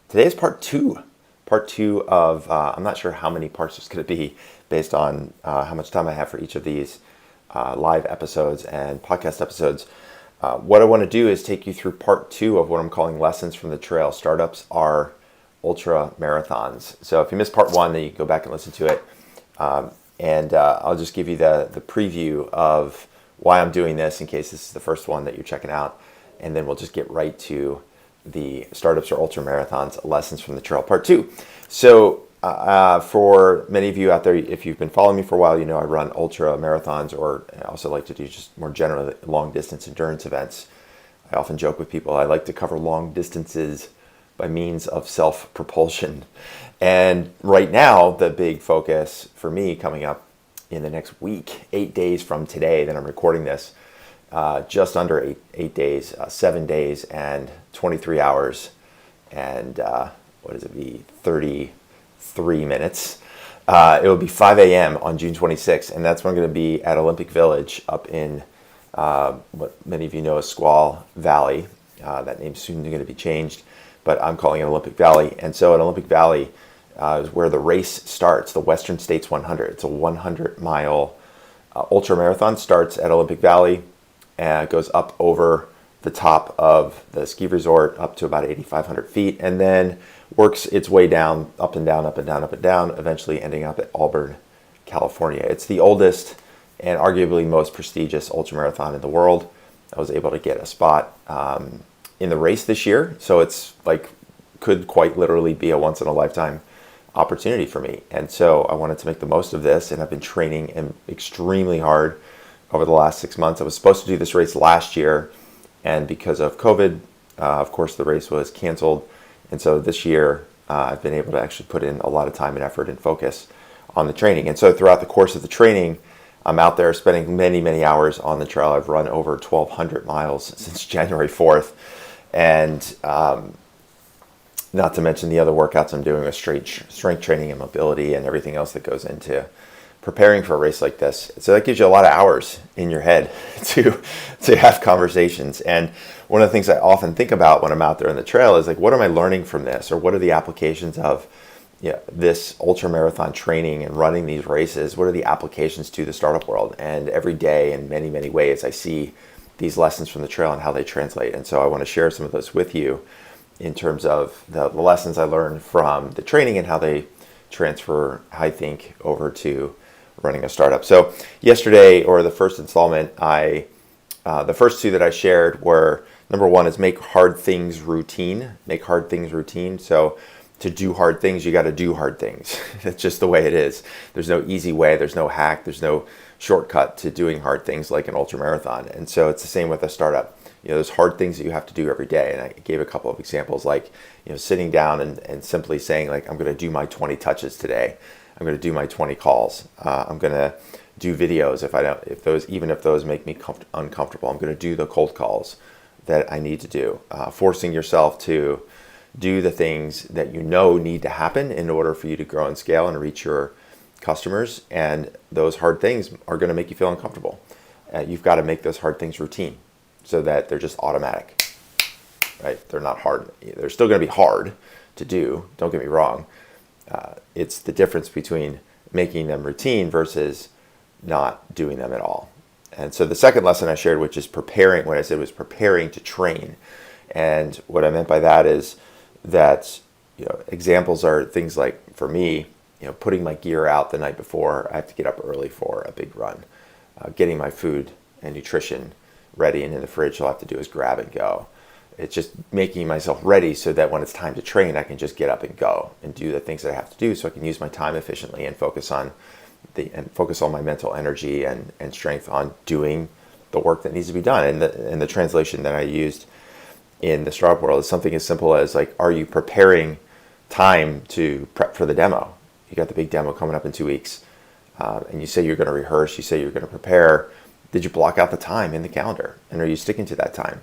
Today is part two. Part two of, I'm not sure how many parts it's going to be based on how much time I have for each of these live episodes and podcast episodes. What I want to do is take you through part two of what I'm calling Lessons from the Trail. Startups are Ultramarathons. So if you missed part one, then you can go back and listen to it. I'll just give you the preview of why I'm doing this in case this is the first one that you're checking out. And then we'll just get right to the Startups or Ultramarathons, Lessons from the Trail, part two. So for many of you out there, if you've been following me for a while, you know I run ultra marathons, or I also like to do just more generally long distance endurance events. I often joke with people, I like to cover long distances by means of self-propulsion. And right now, the big focus for me coming up in the next week, 8 days from today that I'm recording this, just under eight days, 7 days and 23 hours and what does it be, 33 minutes. It will be 5 a.m. on June 26th, and that's when I'm going to be at Olympic Village up in what many of you know as Squaw Valley. That name's soon going to be changed, but I'm calling it Olympic Valley. And so at Olympic Valley is where the race starts, the Western States 100. It's a 100-mile ultramarathon, starts at Olympic Valley and goes up over the top of the ski resort up to about 8,500 feet, and then works its way down, up and down, up and down, up and down, eventually ending up at Auburn, California. It's the oldest and arguably most prestigious ultramarathon in the world. I was able to get a spot in the race this year, so it's like could quite literally be a once-in-a-lifetime opportunity for me. And so I wanted to make the most of this, and I've been training extremely hard over the last 6 months. I was supposed to do this race last year, and because of COVID, of course, the race was canceled. And so this year, I've been able to actually put in a lot of time and effort and focus on the training. And so throughout the course of the training, I'm out there spending many, many hours on the trail. I've run over 1,200 miles since January 4th. And not to mention the other workouts I'm doing with strength training and mobility and everything else that goes into preparing for a race like this. So that gives you a lot of hours in your head to have conversations. And one of the things I often think about when I'm out there on the trail is like, what am I learning from this? Or what are the applications of this ultramarathon training and running these races? What are the applications to the startup world? And every day in many, many ways, I see these lessons from the trail and how they translate. And so I want to share some of those with you in terms of the lessons I learned from the training and how they transfer, I think, over to running a startup. So yesterday, or the first installment, the first two that I shared were, number one is make hard things routine. Make hard things routine. So to do hard things, you got to do hard things. That's just the way it is. There's no easy way. There's no hack. There's no shortcut to doing hard things like an ultramarathon. And so it's the same with a startup. There's hard things that you have to do every day. And I gave a couple of examples, like, sitting down and simply saying, like, I'm going to do my 20 touches today. I'm going to do my 20 calls. I'm going to do videos even if those make me uncomfortable. I'm going to do the cold calls that I need to do. Forcing yourself to do the things that need to happen in order for you to grow and scale and reach your customers. And those hard things are going to make you feel uncomfortable. You've got to make those hard things routine so that they're just automatic, right? They're not hard. They're still going to be hard to do. Don't get me wrong. It's the difference between making them routine versus not doing them at all. And so the second lesson I shared, which is preparing, what I said was preparing to train. And what I meant by that is that, examples are things like, for me, putting my gear out the night before. I have to get up early for a big run. Getting my food and nutrition ready and in the fridge, all I have to do is grab and go. It's just making myself ready so that when it's time to train, I can just get up and go and do the things that I have to do, so I can use my time efficiently and focus on my mental energy and strength on doing the work that needs to be done. And the translation that I used in the startup world is something as simple as, like, are you preparing time to prep for the demo? You got the big demo coming up in 2 weeks, and you say you're going to rehearse, you say you're going to prepare. Did you block out the time in the calendar? And are you sticking to that time?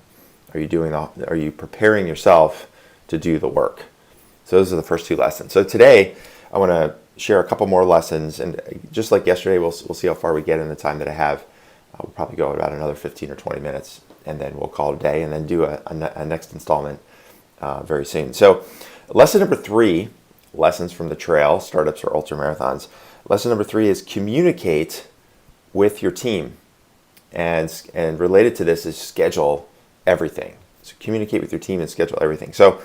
Are you preparing yourself to do the work? So those are the first two lessons. So today I want to share a couple more lessons, and just like yesterday, we'll see how far we get in the time that I have. We'll probably go about another 15 or 20 minutes, and then we'll call it a day, and then do a next installment very soon. So Lesson number 3, lessons from the trail, startups or ultramarathons. Lesson number 3 is communicate with your team. And related to this is schedule everything. So communicate with your team and schedule everything. So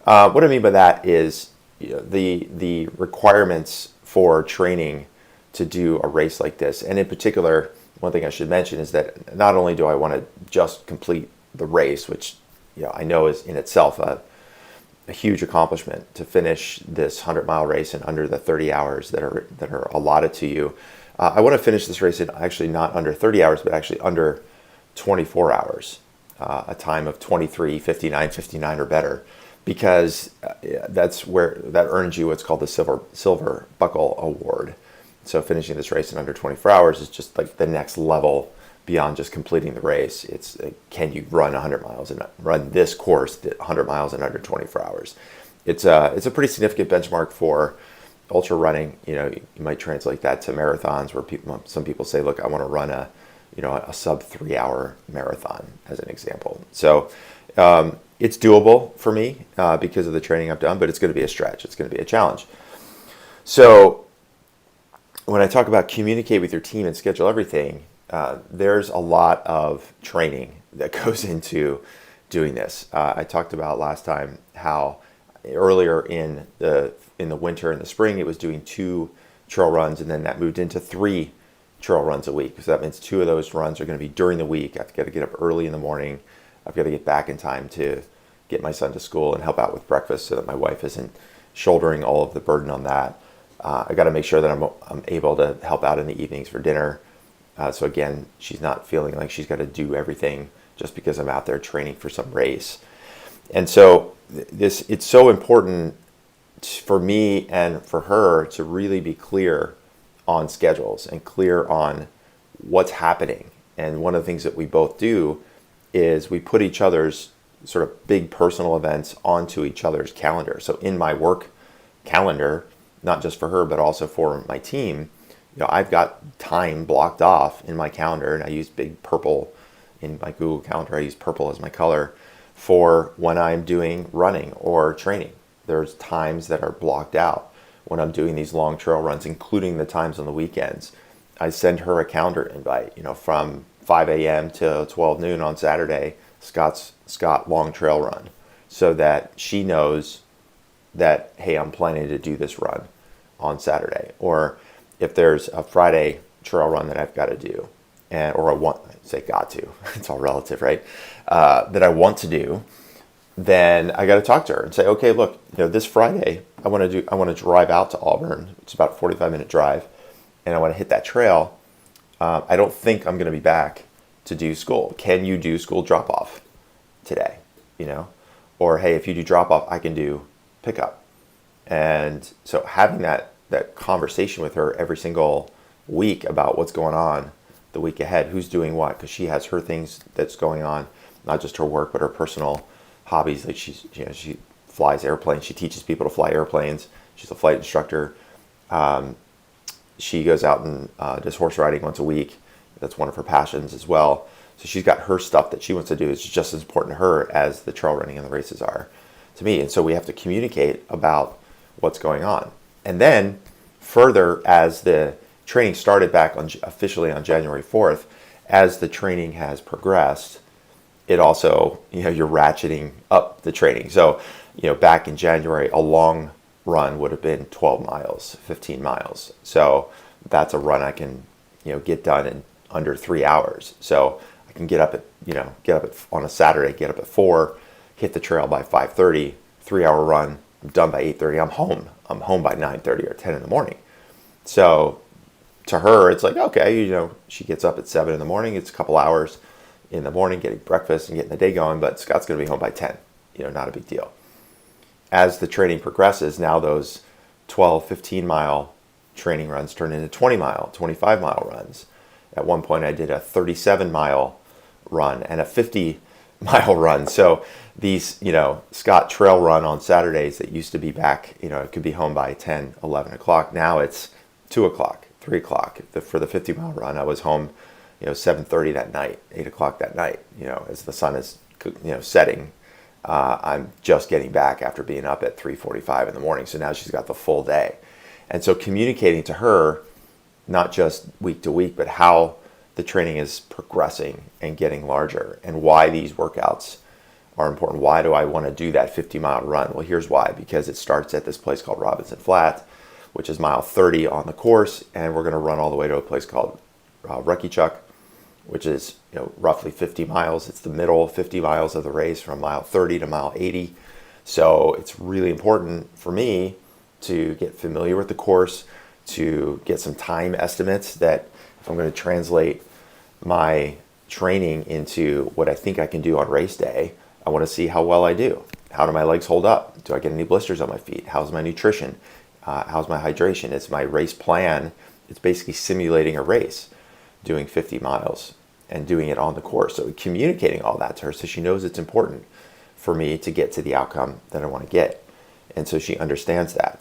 what I mean by that is the requirements for training to do a race like this. And in particular, one thing I should mention is that not only do I want to just complete the race, which I know is in itself a huge accomplishment to finish this 100-mile race in under the 30 hours that are allotted to you. I want to finish this race in actually not under 30 hours, but actually under 24 hours, a time of 23:59:59 or better, because that's where that earns you what's called the Silver Buckle Award. So finishing this race in under 24 hours is just like the next level beyond just completing the race. It's can you run 100 miles and run this course 100 miles in under 24 hours? It's a pretty significant benchmark for ultra running. You might translate that to marathons, where some people say, look, I want to run a sub 3 hour marathon as an example. So it's doable for me because of the training I've done, but it's going to be a stretch. It's going to be a challenge. So when I talk about communicate with your team and schedule everything, there's a lot of training that goes into doing this. I talked about last time how earlier in the winter and the spring, it was doing 2 trail runs, and then that moved into 3 trail runs a week. So that means 2 of those runs are going to be during the week. I've got to get up early in the morning. I've got to get back in time to get my son to school and help out with breakfast so that my wife isn't shouldering all of the burden on that. I got to make sure that I'm able to help out in the evenings for dinner. So again, she's not feeling like she's got to do everything just because I'm out there training for some race. And so it's so important for me and for her to really be clear on schedules and clear on what's happening. And one of the things that we both do is we put each other's sort of big personal events onto each other's calendar. So in my work calendar, not just for her, but also for my team, I've got time blocked off in my calendar, and I use big purple in my Google Calendar. I use purple as my color for when I'm doing running or training. There's times that are blocked out when I'm doing these long trail runs, including the times on the weekends. I send her a calendar invite, from 5 a.m. to 12 noon on Saturday, Scott long trail run, so that she knows that, hey, I'm planning to do this run on Saturday. Or if there's a Friday trail run that I've got to do, or I want, say got to, it's all relative, right? That I want to do, then I got to talk to her and say, okay, look, this Friday I want to drive out to Auburn. It's about a 45-minute drive, and I want to hit that trail. I don't think I'm going to be back to do school. Can you do school drop off today? Or hey, if you do drop off, I can do pickup. And so having that conversation with her every single week about what's going on the week ahead, who's doing what, because she has her things that's going on, not just her work, but her personal hobbies. Like she flies airplanes. She teaches people to fly airplanes. She's a flight instructor. She goes out and does horse riding once a week. That's one of her passions as well. So she's got her stuff that she wants to do. It's just as important to her as the trail running and the races are to me. And so we have to communicate about what's going on. And then further, as the training started back officially on January 4th, as the training has progressed, it also, you're ratcheting up the training. So, back in January, a long run would have been 12 miles, 15 miles. So that's a run I can, get done in under 3 hours. So I can get up on a Saturday, get up at 4, hit the trail by 5:30, 3 hour run. I'm done by 8:30. I'm home by 9:30 or 10 in the morning. So to her, it's like, okay, she gets up at 7 in the morning. It's a couple hours in the morning getting breakfast and getting the day going, but Scott's going to be home by 10. Not a big deal. As the training progresses, now those 12, 15 mile training runs turn into 20 mile, 25 mile runs. At one point I did a 37 mile run and a 50 mile run. So these, Scott trail run on Saturdays that used to be back, it could be home by 10, 11 o'clock. Now it's 2 o'clock, 3 o'clock. For the 50 mile run, I was home, 7:30 that night, 8 o'clock that night, as the sun is, setting. I'm just getting back after being up at 3:45 in the morning. So now she's got the full day. And so communicating to her, not just week to week, but how the training is progressing and getting larger and why these workouts are important. Why do I want to do that 50-mile run? Well, here's why. Because it starts at this place called Robinson Flat, which is mile 30 on the course, and we're going to run all the way to a place called Ruckychuck, which is roughly 50 miles. It's the middle 50 miles of the race from mile 30 to mile 80. So it's really important for me to get familiar with the course, to get some time estimates that if I'm going to translate my training into what I think I can do on race day, I want to see how well I do. How do my legs hold up? Do I get any blisters on my feet? How's my nutrition? How's my hydration? It's my race plan. It's basically simulating a race, doing 50 miles and doing it on the course. So communicating all that to her so she knows it's important for me to get to the outcome that I want to get. And so she understands that.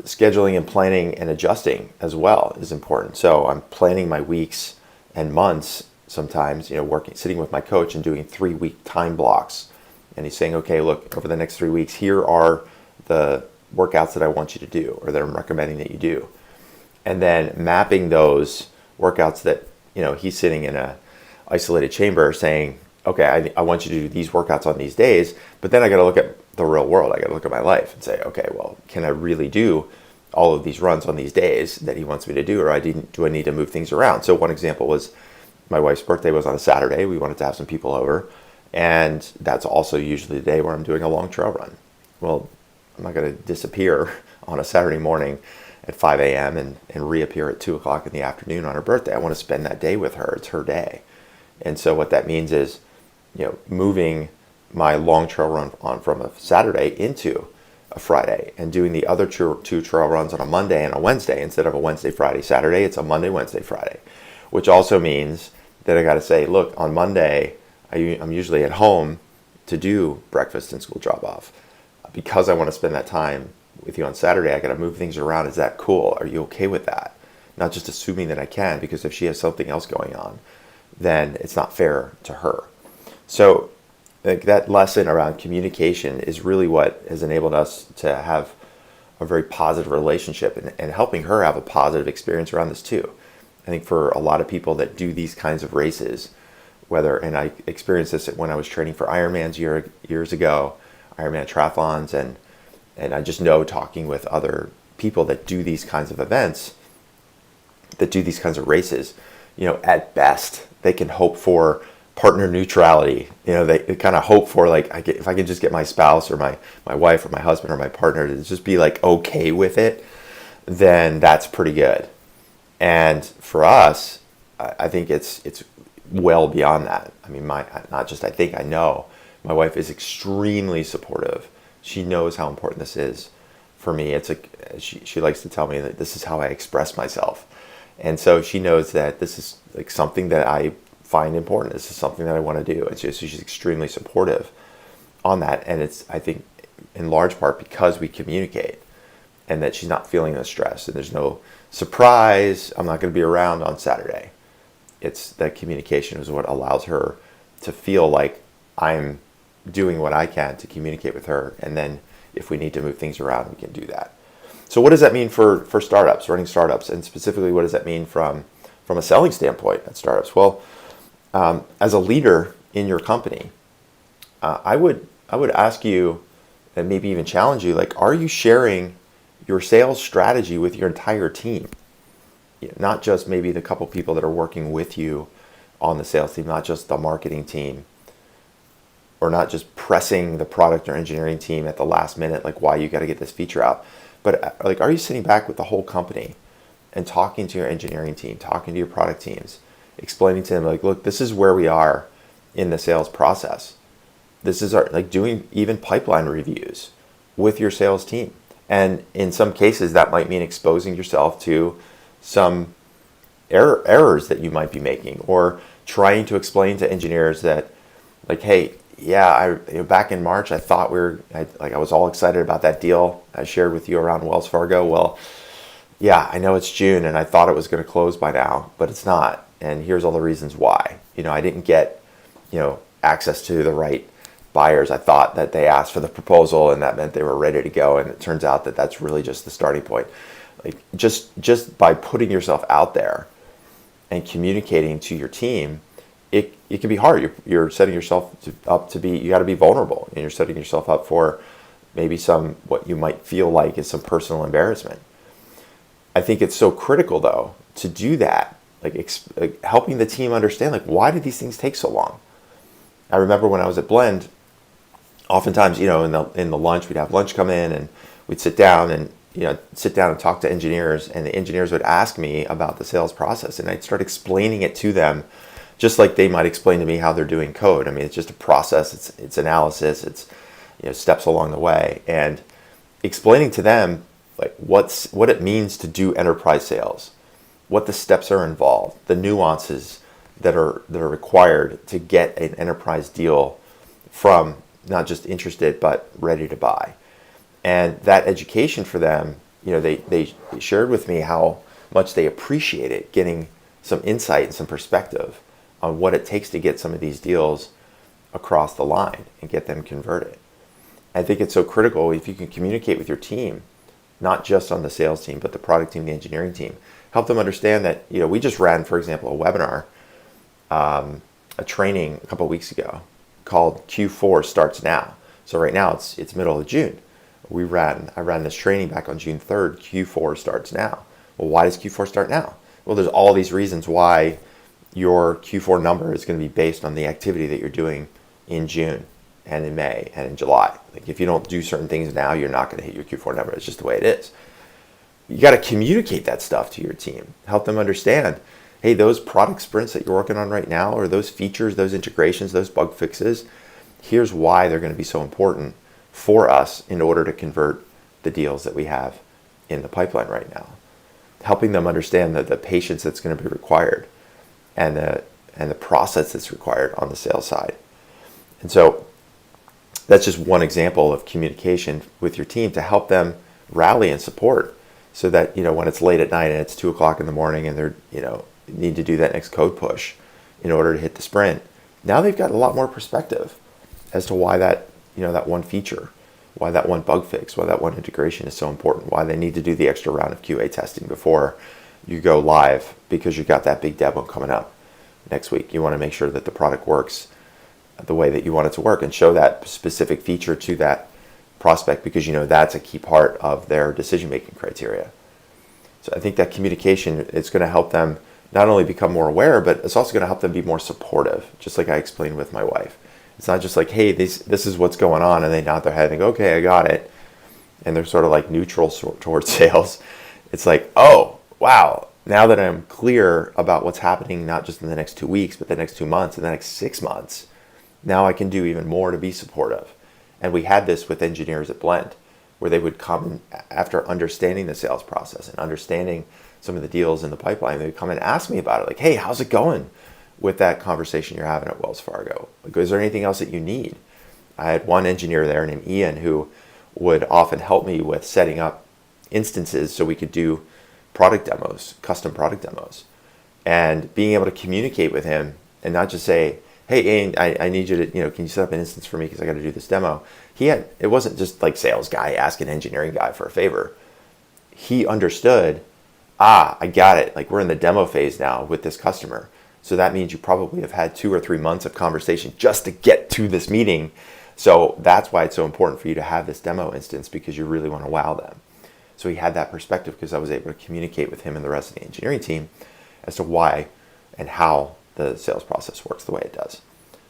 Scheduling and planning and adjusting as well is important. So I'm planning my weeks and months sometimes, sitting with my coach and doing 3-week time blocks. And he's saying, okay, look, over the next 3 weeks, here are the workouts that I want you to do or that I'm recommending that you do. And then mapping those workouts that, he's sitting in a isolated chamber saying, okay, I want you to do these workouts on these days, but then I got to look at the real world. I got to look at my life and say, okay, well, can I really do all of these runs on these days that he wants me to do, or do I need to move things around? So one example was my wife's birthday was on a Saturday. We wanted to have some people over, and that's also usually the day where I'm doing a long trail run. Well, I'm not going to disappear on a Saturday morning at 5 a.m. and reappear at 2 o'clock in the afternoon on her birthday. I want to spend that day with her. It's her day. And so what that means is, moving my long trail run on from a Saturday into a Friday and doing the other two trail runs on a Monday and a Wednesday. Instead of a Wednesday, Friday, Saturday, it's a Monday, Wednesday, Friday, which also means that I got to say, look, on Monday, I'm usually at home to do breakfast and school drop off. Because I want to spend that time with you on Saturday, I got to move things around. Is that cool? Are you okay with that? Not just assuming that I can, because if she has something else going on, then it's not fair to her. So that lesson around communication is really what has enabled us to have a very positive relationship and helping her have a positive experience around this too. I think for a lot of people that do these kinds of races, and I experienced this when I was training for Ironmans years ago, Ironman triathlons, and I just know talking with other people that do these kinds of events, that do these kinds of races, at best, they can hope for partner neutrality. They kind of hope for if I can just get my spouse or my wife or my husband or my partner to just be okay with it, then that's pretty good. And for us, I think it's well beyond that. I mean, I know my wife is extremely supportive. She knows how important this is for me. She likes to tell me that this is how I express myself. And so she knows that this is something that I find important. This is something that I want to do. And she's extremely supportive on that. And it's, I think, in large part because we communicate and that she's not feeling the stress and there's no surprise. I'm not going to be around on Saturday. It's that communication is what allows her to feel like I'm doing what I can to communicate with her. And then if we need to move things around, we can do that. So what does that mean for startups, running startups? And specifically, what does that mean from a selling standpoint at startups? Well, as a leader in your company, I would ask you and maybe even challenge you, are you sharing your sales strategy with your entire team? Not just maybe the couple people that are working with you on the sales team, not just the marketing team, or not just pressing the product or engineering team at the last minute, why you got to get this feature out. But are you sitting back with the whole company and talking to your engineering team, talking to your product teams, explaining to them, look, this is where we are in the sales process. This is doing even pipeline reviews with your sales team. And in some cases, that might mean exposing yourself to some errors that you might be making, or trying to explain to engineers that, hey, yeah, back in March, I thought I was all excited about that deal I shared with you around Wells Fargo. Well, yeah, I know it's June and I thought it was going to close by now, but it's not. And here's all the reasons why. I didn't get, access to the right buyers, I thought that they asked for the proposal and that meant they were ready to go. And it turns out that that's really just the starting point. Like just by putting yourself out there and communicating to your team, it can be hard. You're setting yourself up to be, you got to be vulnerable, and you're setting yourself up for maybe some, what you might feel like is some personal embarrassment. I think it's so critical though to do that, like helping the team understand, like, why did these things take so long? I remember when I was at Blend, oftentimes, in the lunch, we'd have lunch come in and we'd sit down and talk to engineers, and the engineers would ask me about the sales process, and I'd start explaining it to them just like they might explain to me how they're doing code. I mean, it's just a process, it's analysis, it's steps along the way, and explaining to them like what it means to do enterprise sales, what the steps are involved, the nuances that are required to get an enterprise deal from not just interested but ready to buy. And that education for them, they shared with me how much they appreciated getting some insight and some perspective on what it takes to get some of these deals across the line and get them converted. I think it's so critical if you can communicate with your team, not just on the sales team, but the product team, the engineering team. Help them understand that, we just ran, for example, a webinar, a training a couple of weeks ago called Q4 Starts Now. So right now it's middle of June. I ran this training back on June 3rd, Q4 starts now. Well, why does Q4 start now? Well, there's all these reasons why your Q4 number is going to be based on the activity that you're doing in June and in May and in July. Like, if you don't do certain things now, you're not going to hit your Q4 number. It's just the way it is. You got to communicate that stuff to your team. Help them understand, hey, those product sprints that you're working on right now, or those features, those integrations, those bug fixes, here's why they're going to be so important for us in order to convert the deals that we have in the pipeline right now. Helping them understand that the patience that's going to be required and the process that's required on the sales side. And so that's just one example of communication with your team to help them rally and support, so that, when it's late at night and it's 2:00 in the morning and they're, need to do that next code push in order to hit the sprint, now they've got a lot more perspective as to why that one feature, why that one bug fix, why that one integration is so important, why they need to do the extra round of QA testing before you go live, because you've got that big demo coming up next week. You want to make sure that the product works the way that you want it to work and show that specific feature to that prospect, because that's a key part of their decision-making criteria. So I think that communication is going to help them not only become more aware, but it's also going to help them be more supportive, just like I explained with my wife. It's not just like, hey, this is what's going on, and they nod their head and go, okay, I got it. And they're sort of like neutral towards sales. It's like, oh, wow, now that I'm clear about what's happening, not just in the next 2 weeks, but the next 2 months and the next 6 months, now I can do even more to be supportive. And we had this with engineers at Blend, where they would come after understanding the sales process and understanding some of the deals in the pipeline. They would come and ask me about it, like, hey, how's it going with that conversation you're having at Wells Fargo? Like, is there anything else that you need? I had one engineer there named Ian who would often help me with setting up instances so we could do product demos, custom product demos, and being able to communicate with him and not just say, hey, Ian, I need you to, can you set up an instance for me because I got to do this demo. It wasn't just like sales guy asking engineering guy for a favor. He understood, I got it. Like, we're in the demo phase now with this customer. So that means you probably have had 2 or 3 months of conversation just to get to this meeting. So that's why it's so important for you to have this demo instance, because you really want to wow them. So he had that perspective because I was able to communicate with him and the rest of the engineering team as to why and how the sales process works the way it does.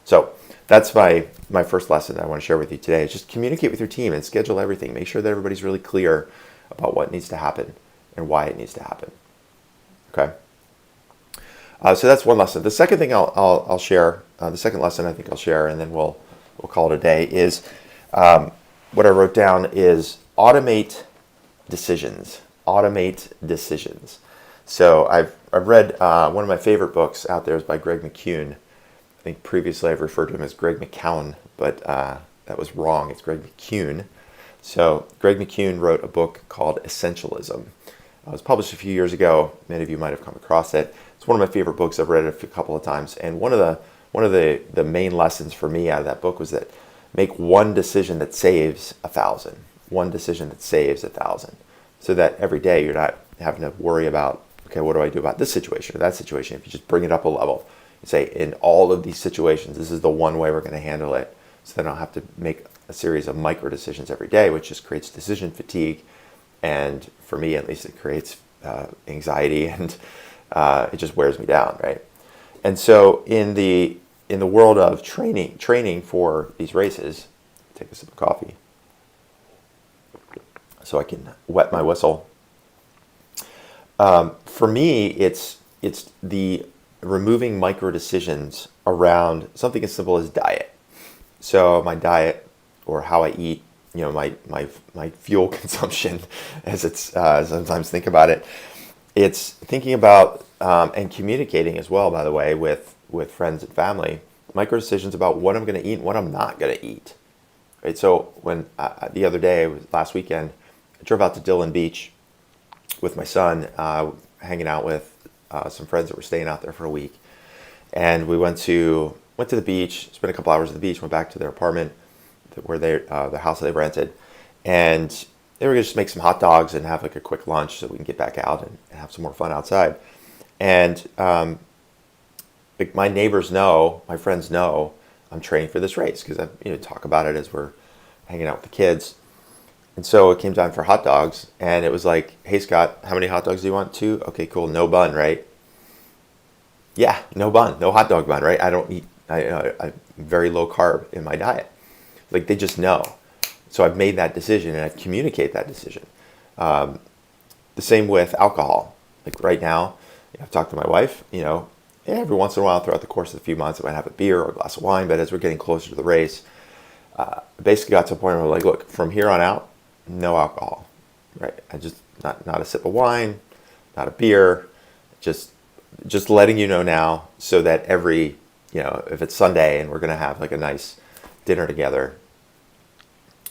So that's my first lesson that I want to share with you today. Is just communicate with your team and schedule everything. Make sure that everybody's really clear about what needs to happen and why it needs to happen. Okay. So that's one lesson. The second thing I'll share, the second lesson I think I'll share, and then we'll call it a day, is what I wrote down is automate decisions. Automate decisions. So I've read one of my favorite books out there is by Greg McKeown. I think previously I've referred to him as Greg McKeown, but that was wrong. It's Greg McKeown. So Greg McKeown wrote a book called Essentialism. It was published a few years ago. Many of you might have come across it. It's one of my favorite books. I've read it a couple of times. And one of the main lessons for me out of that book was that make one decision that saves 1,000. One decision that saves 1,000. So that every day you're not having to worry about, okay, what do I do about this situation or that situation? If you just bring it up a level, you say, in all of these situations, this is the one way we're going to handle it. So then I don't have to make a series of micro decisions every day, which just creates decision fatigue. And for me, at least, it creates anxiety, and it just wears me down, right? And so in the world of training for these races, take a sip of coffee so I can wet my whistle. For me, it's the removing micro decisions around something as simple as diet. So my diet, or how I eat, my fuel consumption, as it's sometimes think about it. It's thinking about and communicating as well, by the way, with friends and family, micro decisions about what I'm going to eat and what I'm not going to eat. Right. So when the other day, last weekend, I drove out to Dillon Beach with my son, hanging out with some friends that were staying out there for a week, and we went to the beach, spent a couple hours at the beach, went back to their apartment, where the house that they rented, and they were going to just make some hot dogs and have like a quick lunch so we can get back out and have some more fun outside. And like my neighbors know, my friends know, I'm training for this race because I talk about it as we're hanging out with the kids. And so it came time for hot dogs, and it was like, hey Scott, how many hot dogs do you want? 2? Okay, cool. No bun, right? Yeah, no bun, no hot dog bun, right? I don't eat. I'm very low carb in my diet. Like, they just know. So I've made that decision, and I've communicated that decision. The same with alcohol. Like right now, I've talked to my wife, every once in a while throughout the course of a few months, I might have a beer or a glass of wine, but as we're getting closer to the race, basically got to a point where we're like, look, from here on out, no alcohol, right? I just, not a sip of wine, not a beer, just letting you know now, so that every, if it's Sunday and we're going to have like a nice dinner together,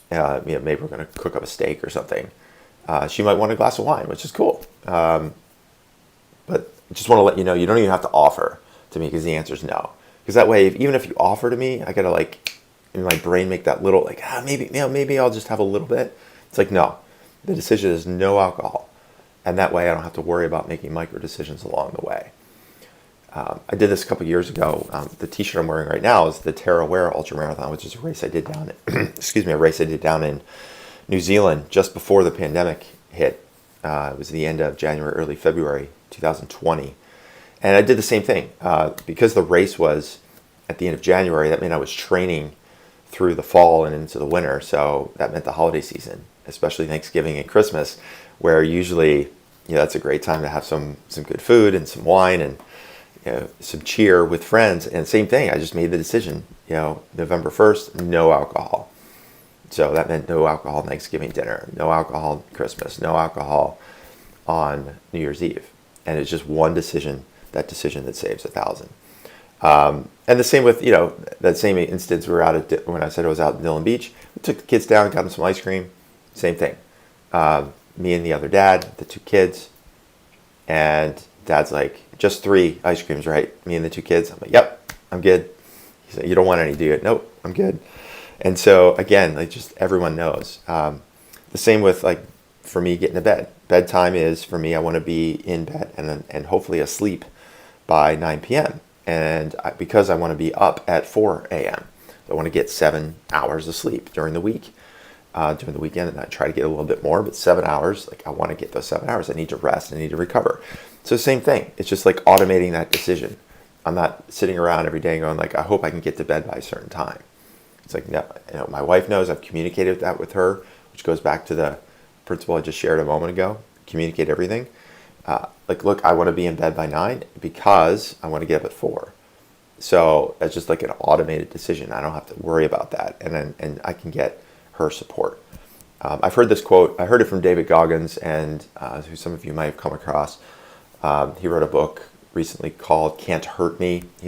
maybe we're going to cook up a steak or something. She might want a glass of wine, which is cool. But I just want to let you know, you don't even have to offer to me, because the answer is no. Because that way, even if you offer to me, I got to like, in my brain, make that little like, maybe I'll just have a little bit. It's like, no, the decision is no alcohol. And that way I don't have to worry about making micro decisions along the way. I did this a couple years ago. The t-shirt I'm wearing right now is the Tarawera Ultramarathon, which is a race I did down in New Zealand just before the pandemic hit. It was the end of January, early February 2020. And I did the same thing. Because the race was at the end of January, that meant I was training through the fall and into the winter. So that meant the holiday season, especially Thanksgiving and Christmas, where usually, that's a great time to have some good food and some wine and some cheer with friends. And same thing, I just made the decision, November 1st, no alcohol. So that meant no alcohol Thanksgiving dinner, no alcohol Christmas, no alcohol on New Year's Eve. And it's just one decision, that decision that saves 1,000. And the same with, that same instance, we were out when I said I was out in Dillon Beach, we took the kids down, got them some ice cream, same thing. Me and the other dad, the 2 kids, and dad's like, just 3 ice creams, right? Me and the 2 kids. I'm like, yep, I'm good. He said, you don't want any, do you? Nope, I'm good. And so again, like, just everyone knows. The same with, like, for me getting to bed. Bedtime is, for me, I want to be in bed and hopefully asleep by 9 p.m. And because I want to be up at 4 a.m. I want to get 7 hours of sleep during the week, during the weekend, and I try to get a little bit more, but 7 hours, like, I want to get those 7 hours. I need to rest, I need to recover. So same thing. It's just like automating that decision. I'm not sitting around every day going like, I hope I can get to bed by a certain time. It's like, no, my wife knows, I've communicated that with her, which goes back to the principle I just shared a moment ago, communicate everything. Like, look, I want to be in bed by 9 because I want to get up at 4. So that's just like an automated decision. I don't have to worry about that. And I can get her support. I've heard this quote. I heard it from David Goggins, and who some of you might have come across. He wrote a book recently called Can't Hurt Me. He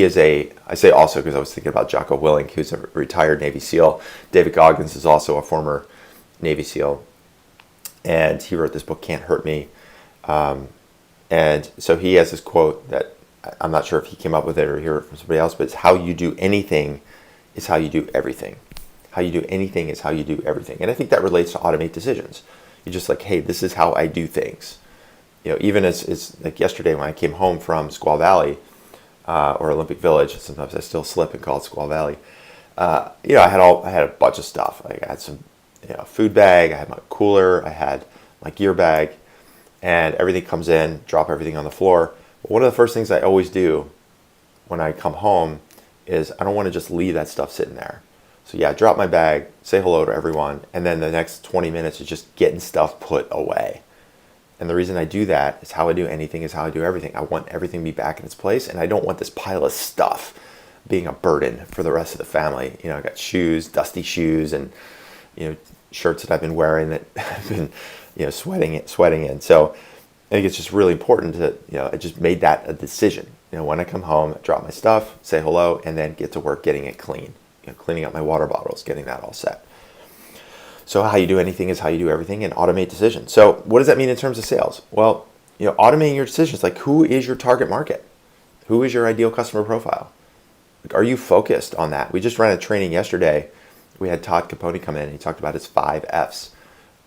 is a, I say also because I was thinking about Jocko Willink, who's a retired Navy SEAL. David Goggins is also a former Navy SEAL. And he wrote this book, Can't Hurt Me. And so he has this quote that I'm not sure if he came up with it or heard it from somebody else, but it's how you do anything is how you do everything. How you do anything is how you do everything. And I think that relates to automate decisions. You're just like, hey, this is how I do things. Even as like yesterday when I came home from Squaw Valley, or Olympic Village, sometimes I still slip and call it Squaw Valley. I had a bunch of stuff. Like I had some, food bag, I had my cooler, I had my gear bag, and everything comes in, drop everything on the floor. But one of the first things I always do when I come home is I don't want to just leave that stuff sitting there. So yeah, drop my bag, say hello to everyone, and then the next 20 minutes is just getting stuff put away. And the reason I do that is how I do anything is how I do everything. I want everything to be back in its place, and I don't want this pile of stuff being a burden for the rest of the family. I got shoes, dusty shoes, and shirts that I've been wearing that I've been sweating in. So I think it's just really important to I just made that a decision. When I come home, I drop my stuff, say hello, and then get to work getting it clean. Cleaning up my water bottles, getting that all set. So how you do anything is how you do everything, and automate decisions. So what does that mean in terms of sales? Well, automating your decisions, like who is your target market? Who is your ideal customer profile? Like, are you focused on that? We just ran a training yesterday. We had Todd Capone come in, and he talked about his 5 F's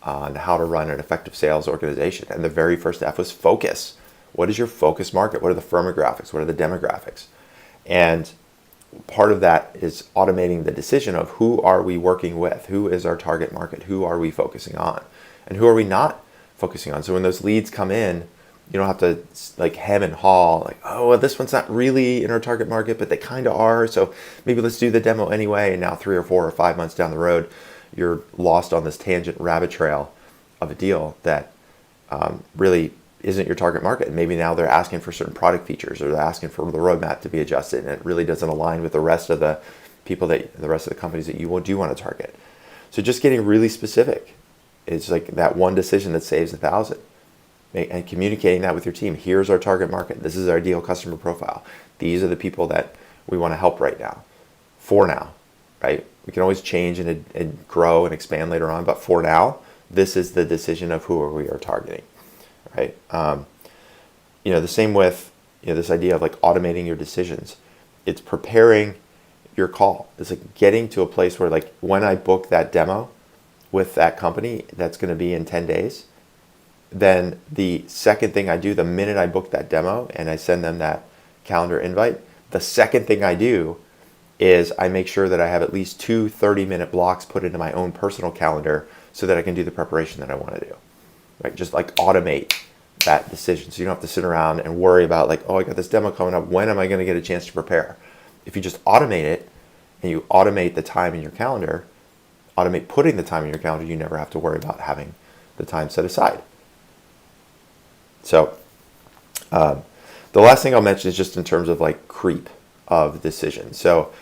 on how to run an effective sales organization. And the very first F was focus. What is your focus market? What are the firmographics? What are the demographics? And part of that is automating the decision of who are we working with? Who is our target market? Who are we focusing on? And who are we not focusing on? So when those leads come in, you don't have to like hem and haw, like, oh, well, this one's not really in our target market, but they kind of are. So maybe let's do the demo anyway. And now 3 or 4 or 5 months down the road, you're lost on this tangent rabbit trail of a deal that really isn't your target market. And maybe now they're asking for certain product features, or they're asking for the roadmap to be adjusted, and it really doesn't align with the rest of the people the rest of the companies that you do want to target. So just getting really specific is like that one decision that saves 1,000, and communicating that with your team. Here's our target market. This is our ideal customer profile. These are the people that we want to help right now. For now, right? We can always change and grow and expand later on, but for now, this is the decision of who we are targeting. Right. The same with this idea of like automating your decisions. It's preparing your call. It's like getting to a place where, like, when I book that demo with that company that's going to be in 10 days, then the second thing I do, the minute I book that demo and I send them that calendar invite, the second thing I do is I make sure that I have at least 2 30-minute blocks put into my own personal calendar so that I can do the preparation that I want to do. Right? Just like automate that decision, so you don't have to sit around and worry about like, oh, I got this demo coming up. When am I going to get a chance to prepare? If you just automate it, and you automate the time in your calendar, automate putting the time in your calendar, you never have to worry about having the time set aside. So the last thing I'll mention is just in terms of like creep of decision. So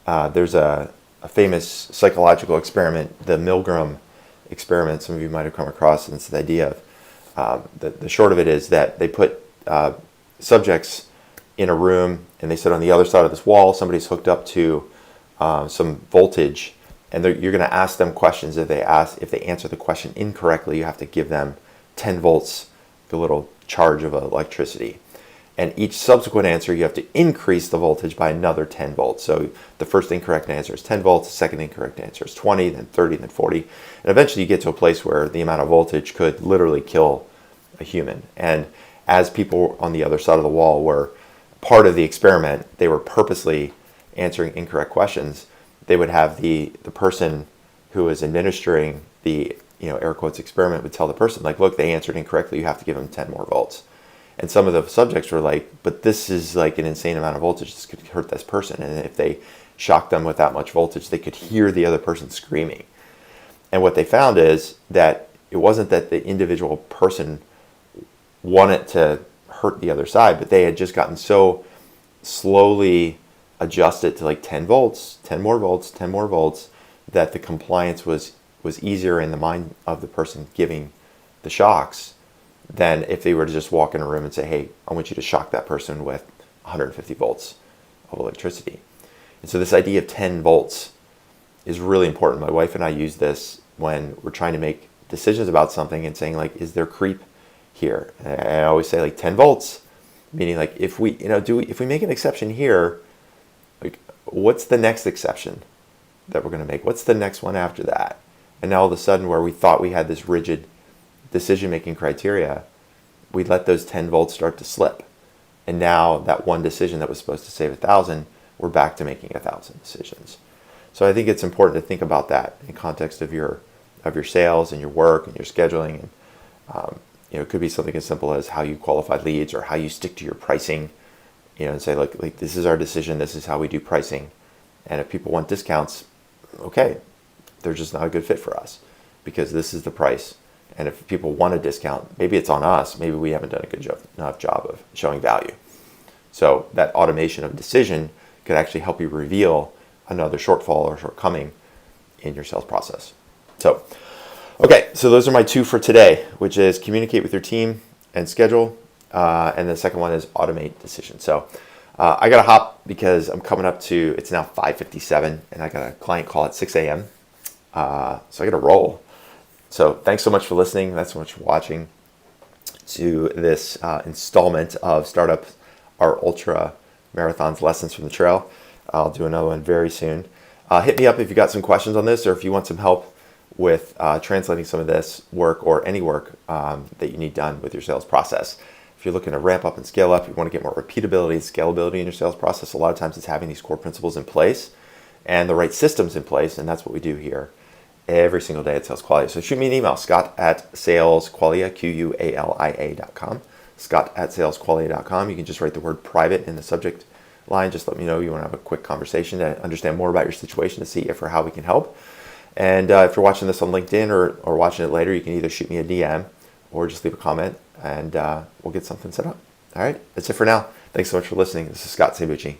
there's a famous psychological experiment, the Milgram experiment. Some of you might have come across, and it's the idea of the short of it is that they put subjects in a room, and they sit on the other side of this wall. Somebody's hooked up to some voltage, and you're going to ask them questions. If they answer the question incorrectly, you have to give them 10 volts, the little charge of electricity. And each subsequent answer, you have to increase the voltage by another 10 volts. So the first incorrect answer is 10 volts, the second incorrect answer is 20, then 30, then 40. And eventually you get to a place where the amount of voltage could literally kill a human. And as people on the other side of the wall were part of the experiment, they were purposely answering incorrect questions. They would have the person who was administering the air quotes experiment would tell the person, like, look, they answered incorrectly, you have to give them 10 more volts. And some of the subjects were like, but this is like an insane amount of voltage. This could hurt this person. And if they shocked them with that much voltage, they could hear the other person screaming. And what they found is that it wasn't that the individual person wanted to hurt the other side, but they had just gotten so slowly adjusted to like 10 volts, 10 more volts, 10 more volts, that the compliance was easier in the mind of the person giving the shocks than if they were to just walk in a room and say, hey, I want you to shock that person with 150 volts of electricity. And so this idea of 10 volts is really important. My wife and I use this when we're trying to make decisions about something and saying, like, is there creep here? And I always say, like, 10 volts. Meaning, like, if we, if we make an exception here, like, what's the next exception that we're going to make? What's the next one after that? And now all of a sudden, where we thought we had this rigid decision-making criteria, we let those 10 volts start to slip. And now that one decision that was supposed to save 1,000, we're back to making 1,000 decisions. So I think it's important to think about that in context of your sales and your work and your scheduling. And it could be something as simple as how you qualify leads or how you stick to your pricing. And say, like this is our decision. This is how we do pricing. And if people want discounts, okay, they're just not a good fit for us because this is the price. And if people want a discount, maybe it's on us. Maybe we haven't done a good enough job of showing value. So that automation of decision could actually help you reveal another shortfall or shortcoming in your sales process. So, okay, so those are my 2 for today, which is communicate with your team and schedule. And the second one is automate decisions. So I got to hop because I'm coming up to, it's now 5:57 and I got a client call at 6 a.m. So I got to roll. So thanks so much for listening. Thanks so much for watching to this installment of Startup, our Ultramarathons lessons from the trail. I'll do another one very soon. Hit me up if you got some questions on this or if you want some help with translating some of this work or any work that you need done with your sales process. If you're looking to ramp up and scale up, you want to get more repeatability and scalability in your sales process, a lot of times it's having these core principles in place and the right systems in place, and that's what we do here every single day at Sales Qualia. So shoot me an email, scott@salesqualia, QUALIA.com, scott@salesqualia.com. You can just write the word private in the subject line. Just let me know you want to have a quick conversation to understand more about your situation to see if or how we can help. And if you're watching this on LinkedIn or watching it later, you can either shoot me a DM or just leave a comment and we'll get something set up. All right, that's it for now. Thanks so much for listening. This is Scott Sabucci.